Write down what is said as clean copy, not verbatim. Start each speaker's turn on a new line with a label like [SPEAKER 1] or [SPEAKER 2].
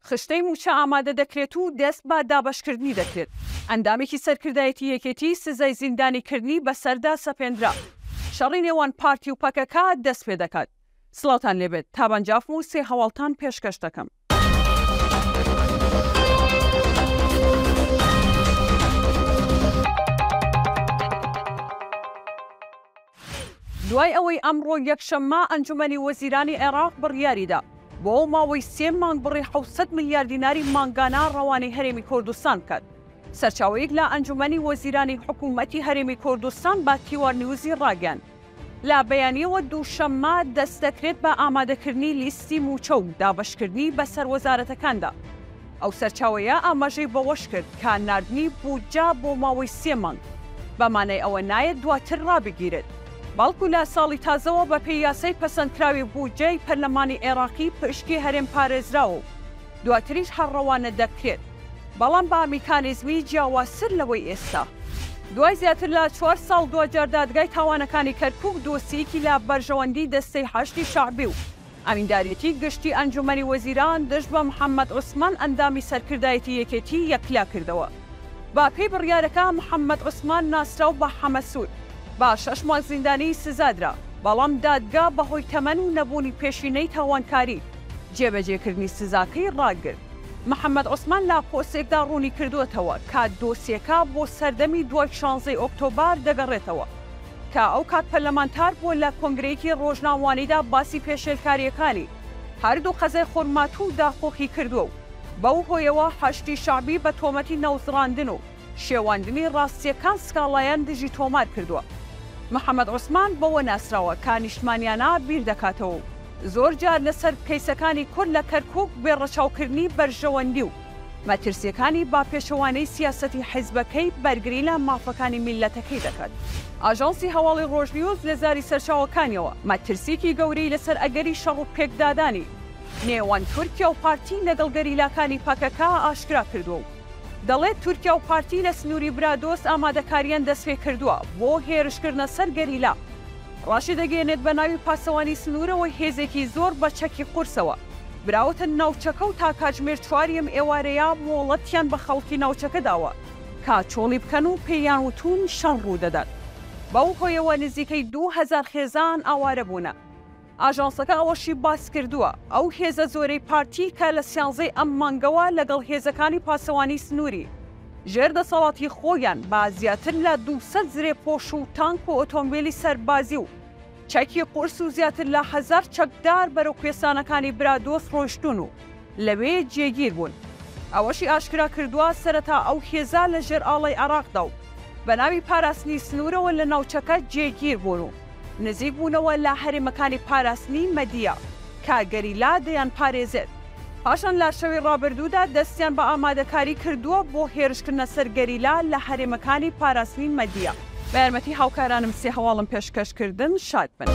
[SPEAKER 1] خشتەی موچە ئامادە دەکرێت و دەست بە دابەشکردنی دەکرێت. ئەندامێکی سەرکردایەتی یەکێتی سزای زیندانیکردنی بەسەردا سەپێنرا. شەڕی نێوان پارتی و پەکەکە دەست پێ دەکات. سڵاوتان لێبێت تا بەنجاف و سێ هەواڵتان پێشکەش دەکەم. دوای ئەوەی ئەمڕۆ یەکشەممە ئەنجومەنی وەزیرانی عێراق بڕیاریدا بۆ ماوەی 3 مانگ بڕی 700 ملیار دیناری مانگانە ڕەوانەی هەرێمی کوردستان بکات. سەرچاوەیەک لە ئەنجومەنی وەزیرانی حکوومەتی هەرێمی کوردستان با تیوار نیوزی ڕاگەیاند. لە بەیانیەوە دووشەممە دەست دەکرێت بە ئامادەکردنی لیستی موچە و دابەشکردنی بەسەر وەزارەتەکاندا. ئەو سەرچاوەیە ئاماژەی بەوەش کرد کە ناردنی بودجە بۆ ماوەی 3 مانگ بەمانەی ئەوە نایەت دواتر ڕابگیرێت. بەڵکو لە ساڵی تازەوە بە پێی یاسای پەسەندکراوی بودجەی پەرلەمانی عێراقی پشکی هەرێم پارێزراوە و دواتریش هەڕەوانە دەکرێت، بەڵام بە میکانیزمی جیاوازتر لەوەی ئێستا. دوای زیاتر لە 4 ساڵ دوجار دادگای تاوانەکانی کەرکووک دۆسیەکی لە بەرژەوەندی دەستەی حەشتی شەعبی و ئەمینداریەتی گشتی ئەنجومەنی وەزیران دژ بە محەممەد عوسمان ئەندامی سەرکردایەتی یەکێتی یەکلا کردەوە. با پێی بڕیارەکە محەممەد عوسمان ناسراو بە حەمەسوود با 6 مانگ زیندانی سزادرا، بەڵام دادگا بەهۆی تەمەن و نەبوونی پێشینەی تاوانکاری جێبەجێکردنی سزاکەی ڕاگرت. محەممەد عوسمان لا پۆستێکدا ڕوونی کردوێتەوە کە دۆسیەکە بۆ سەردەمی دوای 16 ئۆکتۆبر دەگەڕێتەوە کە ئەو کات پەرلەمانتار بۆ لە کۆنگرەیەکی ڕۆژنامەوانیدا باسی پێشێلکاریەکانی هەردوو قەزای خورمات و داخۆخی کردووە و بەو هۆیەوە حەشتی شەعبی بە تۆمەتی نەوزڕاندن و شێواندنی ڕاستیەکان سکاڵایان دژی تۆمار کردووە. محەممەد عوسمان بەوە ناسراوە کە نیشتمانیانە بیر دەکاتەوە زۆر جار لەسەر کەیسەکانی کورد لە کەرکووک بێڕەچاوکردنی بەرژەوەندی و مەترسیەکانی با پێشەوانەی سیاسەتی حیزبەکەی بەرگری لە مافەکانی میلەتەکەی دەکات. ئاژانسی هەواڵی ڕۆژنیوز لە زاری سەرچاوەکانیەوە مەترسیەکی گەورەی لەسەر ئەگەری شەڕ و پێکدادانی نێوان تورکیا و پارتی لەگەڵ گەریلاکانی پەکەکە ئاشکرا کردووە و دەڵێت تورکیا و پارتی لە سنووری برادۆست ئامادەکاریان دەستپێ کردووە بۆ هێرشکردنە سەر گەریلا. ڕاشی دەگەێنێت بە ناوی پاسەوانی سنوورەوە هێزێکی زۆر بە چەکی قورسەوە براوتە ناوچەکە و تا کاتژمێر 4 ئێوارەیە مۆڵەتیان بە خەڵکی ناوچەکە داوە کا چۆڵی بکەن و پێیان وتون شەڕ ڕوو دەدات. بەو هۆیەوە نزیکەی 2000 خێزان ئاوارە بوونە. ئاژانسەکە ئەوەشی باس کردووە ئەو هێزە زۆرەی پارتی کە لە 13 ئەم مانگەوە لەگەڵ هێزەکانی پاسەوانی سنووری ژێر دەسەڵاتی خۆیان با زیاتر لە 200 زرێپۆش و تانک و ئۆتۆمبیلی سەربازی و چەکی قورس و زیاتر لە 1000 چەکدار بەرەو کوێستانەکانی برادۆست ڕۆیشتون و لەوێ جێگیر بوون. ئەوەشی ئاشکرا کردووە سەرەتا ئەو هێزا لە ژێر ئاڵای عێراقدا و بە ناوی پاراستنی سنوورەوە لە ناوچەکە جێگیر بوون و نزیک بوونەوە لە هەرێمەکانی پاراستنی مەدیە کە گەریلا دەیان پارێزێت. پاشان لە شەوی ڕابردوودا دەستیان بە ئامادەکاری کردووە بۆ هێرشکردنە سەر گەریلا لە هەرێمەکانی پاراستنی مەدیە. بە یارمەتی هاوکارانم سێ هەواڵم پێشکەشکردن شاد بن.